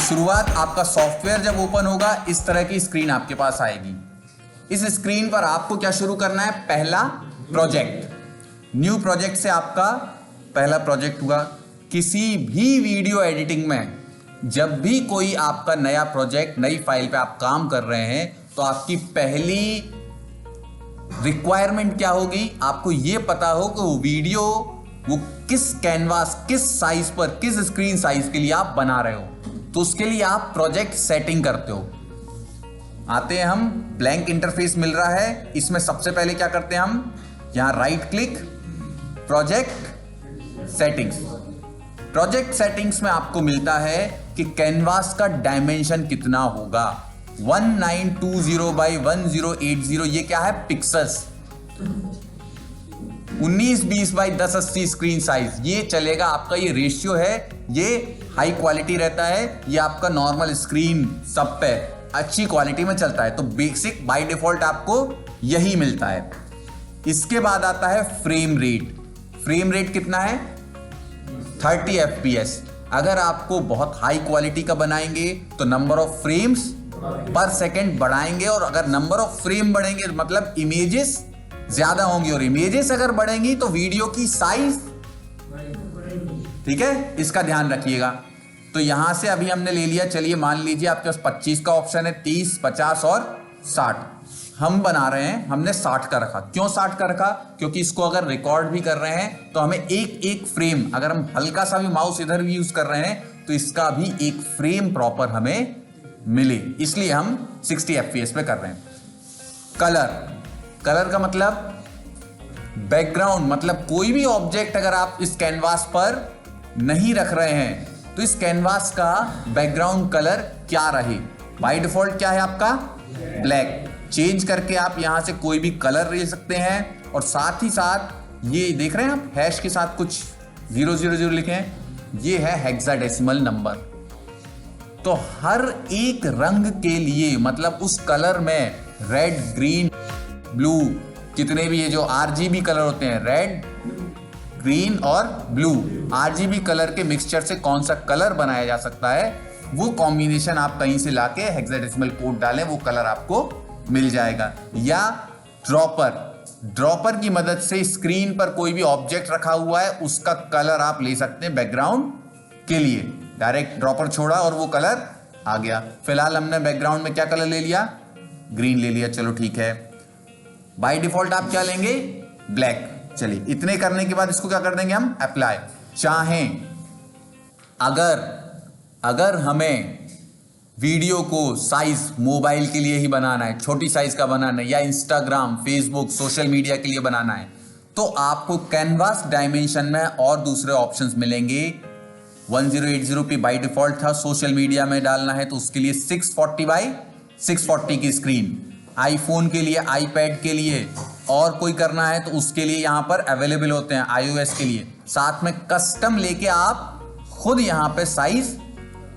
शुरुआत आपका सॉफ्टवेयर जब ओपन होगा इस तरह की स्क्रीन आपके पास आएगी। इस स्क्रीन पर आपको क्या शुरू करना है, पहला प्रोजेक्ट, न्यू प्रोजेक्ट से आपका पहला प्रोजेक्ट हुआ। किसी भी वीडियो एडिटिंग में जब भी कोई आपका नया प्रोजेक्ट, नई फाइल पे आप काम कर रहे हैं तो आपकी पहली रिक्वायरमेंट क्या होगी, आपको यह पता हो कि वो वीडियो वो किस कैनवास, किस साइज पर, किस स्क्रीन साइज के लिए आप बना रहे हो। तो उसके लिए आप प्रोजेक्ट सेटिंग करते हो। आते हैं हम, ब्लैंक इंटरफेस मिल रहा है, इसमें सबसे पहले क्या करते हैं हम, यहां right click, project settings. Project settings में आपको मिलता है कि कैनवास का डायमेंशन कितना होगा, 1920 बाई 1080, ये क्या है, पिक्सल्स। 1920 बाई 1080 स्क्रीन साइज, ये चलेगा आपका, ये रेशियो है, ये हाई क्वालिटी रहता है, ये आपका नॉर्मल स्क्रीन सब पे अच्छी क्वालिटी में चलता है। तो बेसिक बाय डिफॉल्ट आपको यही मिलता है। इसके बाद आता है फ्रेम रेट। फ्रेम रेट कितना है, 30 FPS। अगर आपको बहुत हाई क्वालिटी का बनाएंगे तो नंबर ऑफ फ्रेम्स पर सेकेंड बढ़ाएंगे, और अगर नंबर ऑफ फ्रेम बढ़ेंगे मतलब इमेजेस ज्यादा होंगी, और इमेजेस अगर बढ़ेंगी तो वीडियो की साइज, ठीक है, इसका ध्यान रखिएगा। तो यहां से अभी हमने ले लिया, चलिए मान लीजिए आपके पास 25 का ऑप्शन है, 30, 50 और 60। हम बना रहे हैं, हमने 60 का रखा। क्यों 60 का रखा, क्योंकि इसको अगर रिकॉर्ड भी कर रहे हैं तो हमें एक एक फ्रेम, अगर हम हल्का सा भी माउस इधर भी यूज कर रहे हैं तो इसका भी एक फ्रेम प्रॉपर हमें मिले, इसलिए हम 60 FPS पे कर रहे हैं। कलर का मतलब बैकग्राउंड, मतलब कोई भी ऑब्जेक्ट अगर आप इस कैनवास पर नहीं रख रहे हैं तो इस कैनवास का बैकग्राउंड कलर क्या रहे। बाय डिफॉल्ट क्या है आपका, ब्लैक। चेंज करके आप यहां से कोई भी कलर ले सकते हैं, और साथ ही साथ ये देख रहे हैं आप, हैश के साथ कुछ 000 लिखे हैं, ये है हेक्साडेसिमल नंबर। तो हर एक रंग के लिए, मतलब उस कलर में रेड, ग्रीन, ब्लू, कितने भी ये जो RGB कलर होते हैं, रेड, ग्रीन और ब्लू, RGB कलर के मिक्सचर से कौन सा कलर बनाया जा सकता है, वो कॉम्बिनेशन आप कहीं से लाके हेक्साडेसिमल कोड डालें, वो कलर आपको मिल जाएगा। या ड्रॉपर की मदद से स्क्रीन पर कोई भी ऑब्जेक्ट रखा हुआ है उसका कलर आप ले सकते हैं बैकग्राउंड के लिए। डायरेक्ट ड्रॉपर छोड़ा और वो कलर आ गया। फिलहाल हमने बैकग्राउंड में क्या कलर ले लिया, ग्रीन ले लिया, चलो ठीक है। बाय डिफॉल्ट आप क्या लेंगे, ब्लैक। चलिए, इतने करने के बाद इसको क्या कर देंगे हम, अप्लाई। चाहें अगर हमें वीडियो को साइज मोबाइल के लिए ही बनाना है, छोटी साइज का बनाना है, या इंस्टाग्राम, फेसबुक, सोशल मीडिया के लिए बनाना है, तो आपको कैनवास डायमेंशन में और दूसरे ऑप्शंस मिलेंगे। 1080 पे बाय डिफॉल्ट था, सोशल मीडिया में डालना है तो उसके लिए 640 बाई 640 की स्क्रीन, आईफोन के लिए, आईपैड के लिए, और कोई करना है तो उसके लिए यहां पर अवेलेबल होते हैं iOS के लिए। साथ में कस्टम लेके आप खुद यहां पे साइज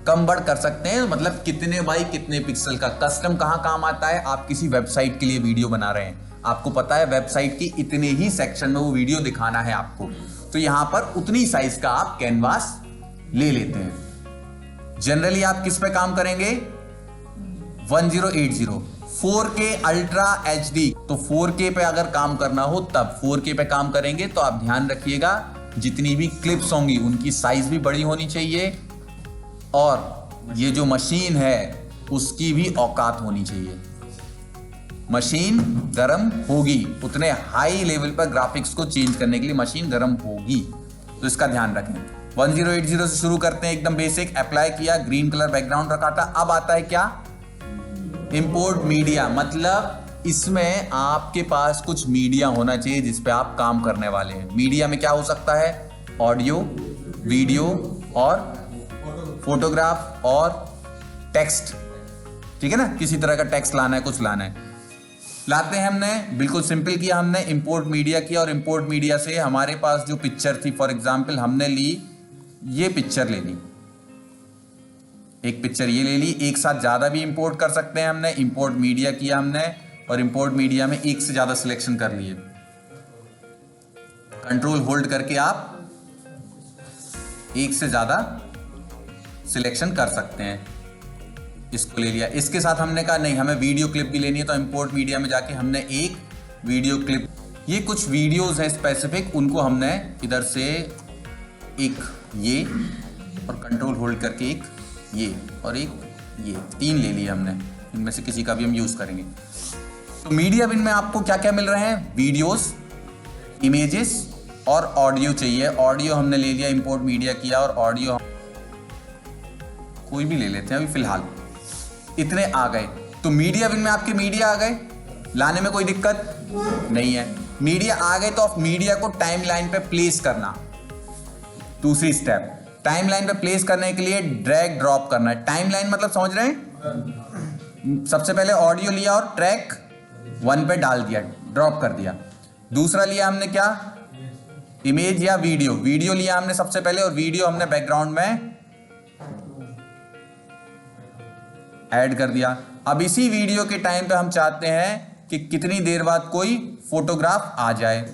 कम बढ़ कर सकते हैं, मतलब कितने बाई कितने पिक्सल का। कस्टम कहां काम आता है, आप किसी वेबसाइट के लिए वीडियो बना रहे हैं, आपको पता है वेबसाइट की इतने ही सेक्शन में वो वीडियो दिखाना है आपको, तो यहां पर उतनी साइज का आप कैनवास ले लेते हैं। जनरली आप किस पे काम करेंगे, 1080, 4K अल्ट्रा HD। तो 4K पे अगर काम करना हो तब 4K पे काम करेंगे। तो आप ध्यान रखिएगा, जितनी भी क्लिप्स होंगी उनकी साइज भी बड़ी होनी चाहिए, और ये जो मशीन है उसकी भी औकात होनी चाहिए। मशीन गर्म होगी, उतने हाई लेवल पर ग्राफिक्स को चेंज करने के लिए मशीन गर्म होगी, तो इसका ध्यान रखें। 1080 से शुरू करते हैं, एकदम बेसिक। अप्लाई किया, ग्रीन कलर बैकग्राउंड रखा था। अब आता है क्या, इंपोर्ट मीडिया, मतलब इसमें आपके पास कुछ मीडिया होना चाहिए जिस पे आप काम करने वाले हैं। मीडिया में क्या हो सकता है, ऑडियो, वीडियो और फोटोग्राफ और टेक्स्ट, ठीक है ना, किसी तरह का टेक्स्ट लाना है, कुछ लाना है, लाते हैं। हमने बिल्कुल सिंपल किया, हमने इंपोर्ट मीडिया किया, और इंपोर्ट मीडिया से हमारे पास जो पिक्चर थी, फॉर एग्जांपल हमने ली, ये पिक्चर ले ली, एक पिक्चर ये ले ली। एक साथ ज्यादा भी इंपोर्ट कर सकते हैं, हमने इंपोर्ट मीडिया किया हमने, और इंपोर्ट मीडिया में एक से ज्यादा सिलेक्शन कर लिए। कंट्रोल होल्ड करके आप एक से ज्यादा सिलेक्शन कर सकते हैं। इसको ले लिया। इसके साथ हमने कहा नहीं हमें वीडियो क्लिप भी लेनी है, तो इंपोर्ट मीडिया में जाके हमने एक वीडियो क्लिप, ये कुछ वीडियोस हैं स्पेसिफिक, उनको हमने इधर से एक ये और कंट्रोल होल्ड करके एक ये और एक ये 3 ले लिए हमने, इनमें से किसी का भी हम यूज़ करेंगे। तो मीडिया बिन में आपको क्या क्या मिल रहे हैं, वीडियोस, इमेजेस और ऑडियो चाहिए। ऑडियो हमने ले लिया, इंपोर्ट मीडिया किया और ऑडियो कोई भी ले लेते हैं अभी फिलहाल, इतने आ गए। तो मीडिया बिन में आपके मीडिया आ गए, लाने में कोई दिक्कत नहीं है। मीडिया आ गए तो आप मीडिया को टाइमलाइन पे प्लेस करना। दूसरी स्टेप, टाइमलाइन पे प्लेस करने के लिए ड्रैग ड्रॉप करना है। टाइमलाइन मतलब समझ रहे हैं, सबसे पहले ऑडियो लिया और ट्रैक 1 पे डाल दिया, ड्रॉप कर दिया। दूसरा लिया हमने क्या, इमेज या वीडियो, वीडियो लिया हमने सबसे पहले और वीडियो हमने बैकग्राउंड में ऐड कर दिया। अब इसी वीडियो के टाइम पे हम चाहते हैं कि कितनी देर बाद कोई फोटोग्राफ आ जाए।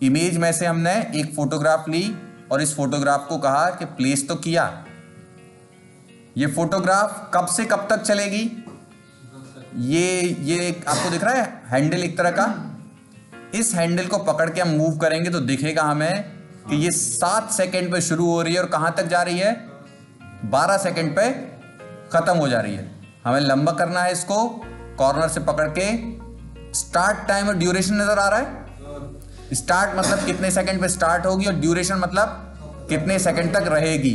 इमेज में से हमने एक फोटोग्राफ ली और इस फोटोग्राफ को कहा कि प्लेस तो किया। ये फोटोग्राफ कब से कब तक चलेगी, ये आपको दिख रहा है हैंडल एक तरह का, इस हैंडल को पकड़ के हम मूव करेंगे तो दिखेगा हमें कि ये 7 सेकंड पे शुरू हो रही है और कहां तक जा रही है, 12 सेकंड पे खत्म हो जा रही है। हमें लंबा करना है इसको, कॉर्नर से पकड़ के। स्टार्ट टाइम और ड्यूरेशन नजर आ रहा है, स्टार्ट मतलब कितने सेकंड पे स्टार्ट होगी और ड्यूरेशन मतलब कितने सेकंड तक रहेगी।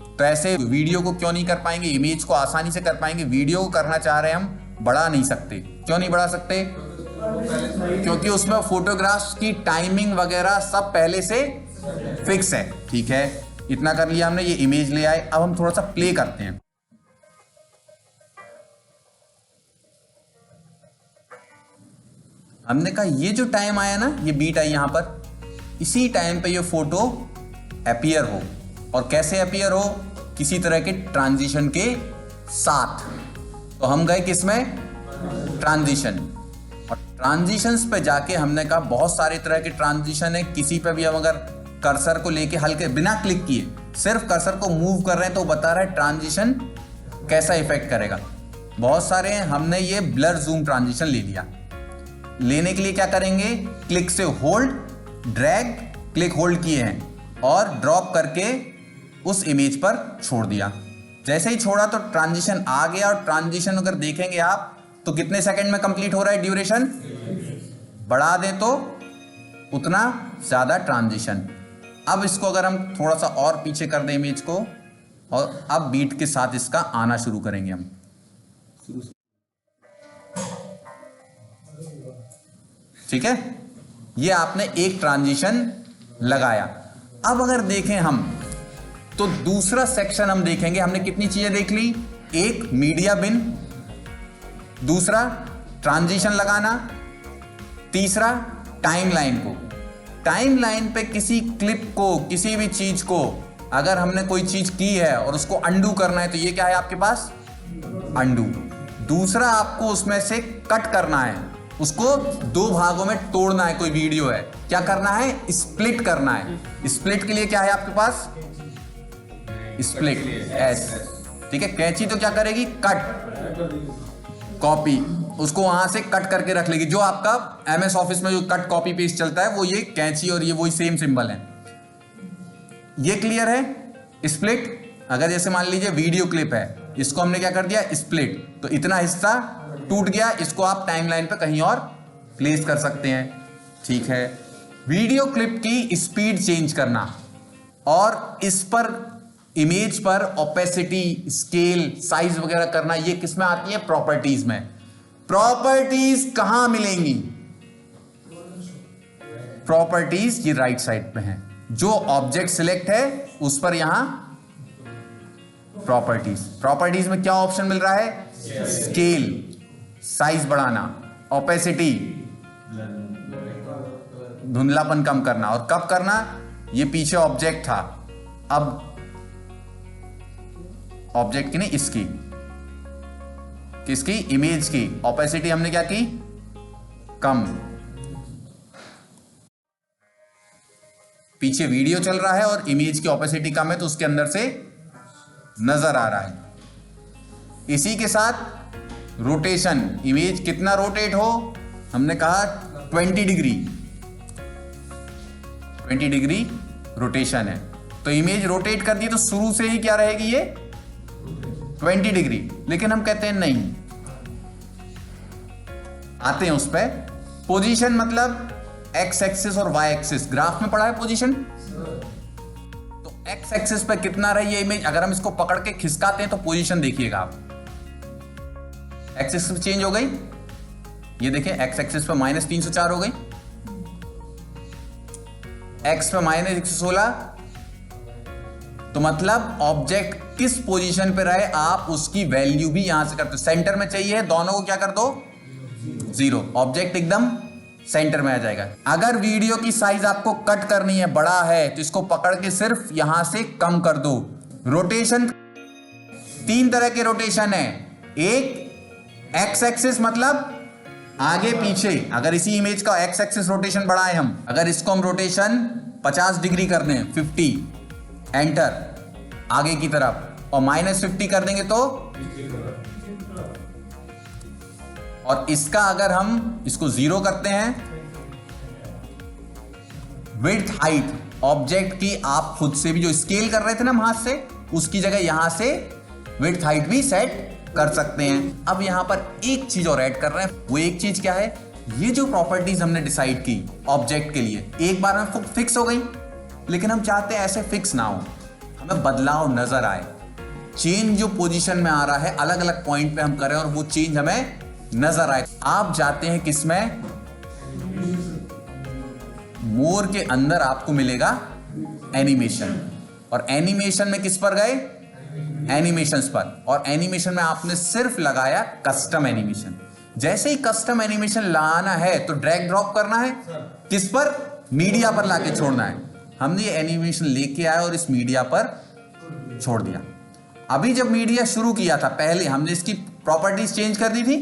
तो ऐसे वीडियो को क्यों नहीं कर पाएंगे, इमेज को आसानी से कर पाएंगे, वीडियो को करना चाह रहे हैं हम, बढ़ा नहीं सकते। क्यों नहीं बढ़ा सकते, क्योंकि उसमें फोटोग्राफ्स की टाइमिंग वगैरह सब पहले से फिक्स है। ठीक है, इतना कर लिया हमने, ये इमेज ले आए। अब हम थोड़ा सा प्ले करते हैं। हमने कहा ये जो टाइम आया ना, ये बीट आई यहां पर, इसी टाइम पे ये फोटो अपीयर हो। और कैसे अपीयर हो, किसी तरह के ट्रांजिशन के साथ। तो हम गए किसमें, ट्रांजिशन। और ट्रांजिशंस पे जाके हमने कहा बहुत सारे तरह के ट्रांजिशन है, किसी पे भी हम अगर कर्सर को लेके हल्के बिना क्लिक किए सिर्फ कर्सर को मूव कर रहे हैं तो बता रहा है ट्रांजिशन कैसा इफेक्ट करेगा। बहुत सारे हैं, हमने ये ब्लर जूम ट्रांजिशन ले लिया। लेने के लिए क्या करेंगे, क्लिक से होल्ड, ड्रैग, क्लिक होल्ड किए हैं और ड्रॉप करके उस इमेज पर छोड़ दिया। जैसे ही छोड़ा तो ट्रांजिशन आ गया। और ट्रांजिशन अगर देखेंगे आप तो कितने सेकंड में कंप्लीट हो रहा है, ड्यूरेशन बढ़ा दें तो उतना ज्यादा ट्रांजिशन। अब इसको अगर हम थोड़ा सा और पीछे कर दें इमेज को, और अब बीट के साथ इसका आना शुरू करेंगे हम। ठीक है, ये आपने एक ट्रांजिशन लगाया। अब अगर देखें हम तो दूसरा सेक्शन हम देखेंगे, हमने कितनी चीजें देख ली, एक मीडिया बिन, दूसरा ट्रांजिशन लगाना, तीसरा टाइमलाइन को। टाइमलाइन पे किसी क्लिप को, किसी भी चीज को अगर हमने कोई चीज की है और उसको अंडू करना है तो ये क्या है आपके पास, अंडू। दूसरा आपको उसमें से कट करना है, उसको 2 भागों में तोड़ना है। कोई वीडियो है, क्या करना है, स्प्लिट करना है। स्प्लिट के लिए क्या है आपके पास, स्प्लिट एस। ठीक है, कैंची तो क्या करेगी, कट, कॉपी, उसको वहां से कट करके रख लेगी। जो आपका MS ऑफिस में जो कट कॉपी पेस्ट चलता है वो ये कैंची और ये वही सेम सिंबल है। ये क्लियर है, स्प्लिट। अगर जैसे मान लीजिए वीडियो क्लिप है, इसको हमने क्या कर दिया, स्प्लिट, तो इतना हिस्सा टूट गया, इसको आप टाइमलाइन पे कहीं और प्लेस कर सकते हैं। ठीक है, वीडियो क्लिप की स्पीड चेंज करना और इस पर इमेज पर ओपेसिटी, स्केल, साइज वगैरह करना, ये किस में आती है, प्रॉपर्टीज में। प्रॉपर्टीज कहां मिलेंगी, प्रॉपर्टीज ये राइट साइड पे हैं। जो ऑब्जेक्ट सिलेक्ट है उस पर यहां प्रॉपर्टीज। प्रॉपर्टीज में क्या ऑप्शन मिल रहा है, स्केल, साइज बढ़ाना, ओपेसिटी, धुंधलापन कम करना। और कब करना, ये पीछे ऑब्जेक्ट था, अब ऑब्जेक्ट की नहीं, इसकी, किसकी, इमेज की ओपेसिटी हमने क्या की, कम। पीछे वीडियो चल रहा है और इमेज की ओपेसिटी कम है तो उसके अंदर से नजर आ रहा है। इसी के साथ रोटेशन, इमेज कितना रोटेट हो, हमने कहा 20 डिग्री, 20 डिग्री रोटेशन है। तो इमेज रोटेट कर दी तो शुरू से ही क्या रहेगी ये 20 डिग्री। लेकिन हम कहते हैं नहीं, आते हैं उस पर। पोजीशन मतलब एक्स एक्सिस और वाई एक्सिस, ग्राफ में पढ़ा है पोजीशन। तो एक्स एक्सिस पे कितना रही है इमेज, अगर हम इसको पकड़ के खिसकाते हैं तो पोजीशन देखिएगा आप, एक्स एक्सिस चेंज हो गई। ये देखिए एक्स एक्सिस पे -304 हो गई, एक्स पे -116। तो मतलब ऑब्जेक्ट किस पोजीशन पे रहे आप उसकी वैल्यू भी यहां से करते हो। सेंटर में चाहिए, दोनों को क्या कर दो 0, ऑब्जेक्ट एकदम सेंटर में आ जाएगा। अगर वीडियो की साइज आपको कट करनी है, बड़ा है, तो इसको पकड़ के सिर्फ यहां से कम कर दो। रोटेशन 3 तरह के रोटेशन है। एक एक्स एक्सिस मतलब आगे पीछे, अगर इसी इमेज का एक्स एक्सिस रोटेशन बढ़ाए हम, अगर इसको हम रोटेशन 50 डिग्री कर दें, 50 एंटर आगे की तरफ, और -50 कर देंगे तो, और इसका अगर हम इसको 0 करते हैं, विड्थ हाइट ऑब्जेक्ट की आप खुद से भी जो स्केल कर रहे थे ना हाथ से, उसकी जगह यहां से विड्थ हाइट भी सेट कर सकते हैं। अब यहां पर एक चीज और ऐड कर रहे हैं, वो एक चीज क्या है, ये जो प्रॉपर्टीज हमने डिसाइड की ऑब्जेक्ट के लिए एक बार में फिक्स हो गई, लेकिन हम चाहते हैं ऐसे फिक्स ना हो, हमें बदलाव नजर आए, चेंज जो पोजीशन में आ रहा है अलग अलग पॉइंट पे हम करें और वो चेंज हमें नजर आए। आप जाते हैं किसमें, मोर के अंदर आपको मिलेगा एनिमेशन, और एनिमेशन में किस पर गए, एनिमेशंस पर, और एनिमेशन में आपने सिर्फ लगाया कस्टम एनिमेशन। जैसे ही कस्टम एनिमेशन लाना है तो ड्रैग ड्रॉप करना है, किस पर, मीडिया पर लाके छोड़ना है। हमने ये एनिमेशन लेके आया और इस मीडिया पर छोड़ दिया। अभी जब मीडिया शुरू किया था, पहले हमने इसकी प्रॉपर्टीज चेंज कर दी थी,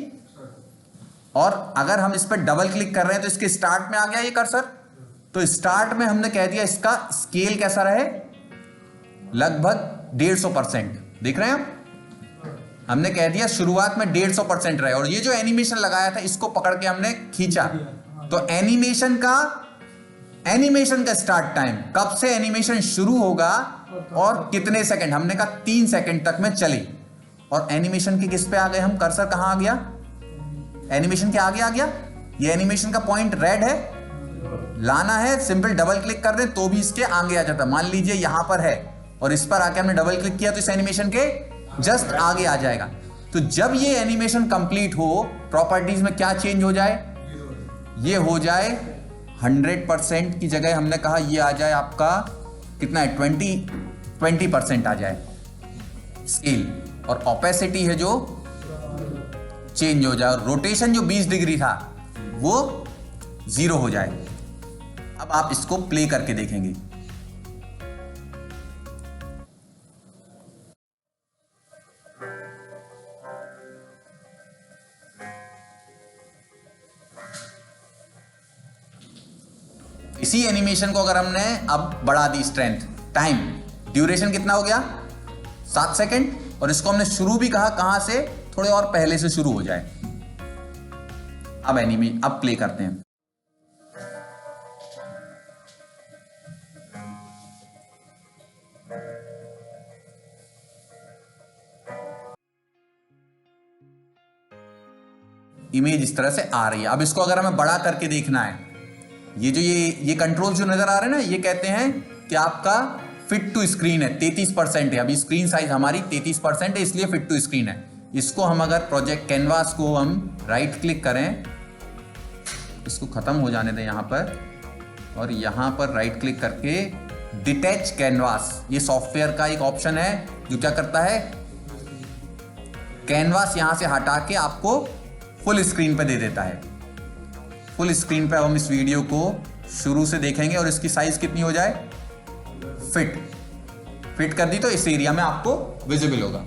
और अगर हम इस पर डबल क्लिक कर रहे हैं तो इसके स्टार्ट में आ गया ये कर्सर। तो स्टार्ट में हमने कह दिया इसका स्केल कैसा रहे, लगभग 150%। देख रहे हैं आप, हमने कह दिया शुरुआत में 150% रहे, और ये जो एनिमेशन लगाया था इसको पकड़ के हमने खींचा। तो एनिमेशन का स्टार्ट टाइम, कब से एनिमेशन शुरू होगा और कितने सेकंड, हमने कहा 3 सेकंड तक में चले। और एनिमेशन के किस पे आ गए हम, कर्सर कहां आ गया, एनिमेशन के आगे आ गया। ये एनिमेशन का पॉइंट रेड है, लाना है सिंपल डबल क्लिक कर दे तो भी इसके आगे आ जाता। मान लीजिए यहां पर है और इस पर आके हमने डबल क्लिक किया तो इस एनिमेशन के जस्ट आगे आ जाएगा। तो जब ये एनिमेशन कंप्लीट हो, प्रॉपर्टीज में क्या चेंज हो जाए, ये हो जाए 100% की जगह हमने कहा ये आ जाए आपका कितना है, 20% आ जाए स्केल, और ओपेसिटी है जो चेंज हो जाए, और रोटेशन जो 20 डिग्री था वो 0 हो जाए। अब आप इसको प्ले करके देखेंगे। इसी एनिमेशन को अगर हमने अब बढ़ा दी स्ट्रेंथ, टाइम, ड्यूरेशन कितना हो गया 7 सेकंड, और इसको हमने शुरू भी कहा कहां से, थोड़े और पहले से शुरू हो जाए। अब प्ले करते हैं। इमेज इस तरह से आ रही है। अब इसको अगर हमें बड़ा करके देखना है, ये कंट्रोल जो नजर आ रहे हैं ना, ये कहते हैं कि आपका फिट टू स्क्रीन है, 33% है। अभी स्क्रीन साइज हमारी 33% है, इसलिए फिट टू स्क्रीन है। इसको हम अगर प्रोजेक्ट कैनवास को हम राइट क्लिक करें, इसको खत्म हो जाने दें यहां पर, और यहां पर राइट क्लिक करके डिटैच कैनवास, ये सॉफ्टवेयर का एक ऑप्शन है जो क्या करता है, कैनवास यहां से हटा के आपको फुल स्क्रीन पे दे देता है। फुल स्क्रीन पे हम इस वीडियो को शुरू से देखेंगे और इसकी साइज कितनी हो जाए, फिट कर दी तो इस एरिया में आपको विजिबल होगा।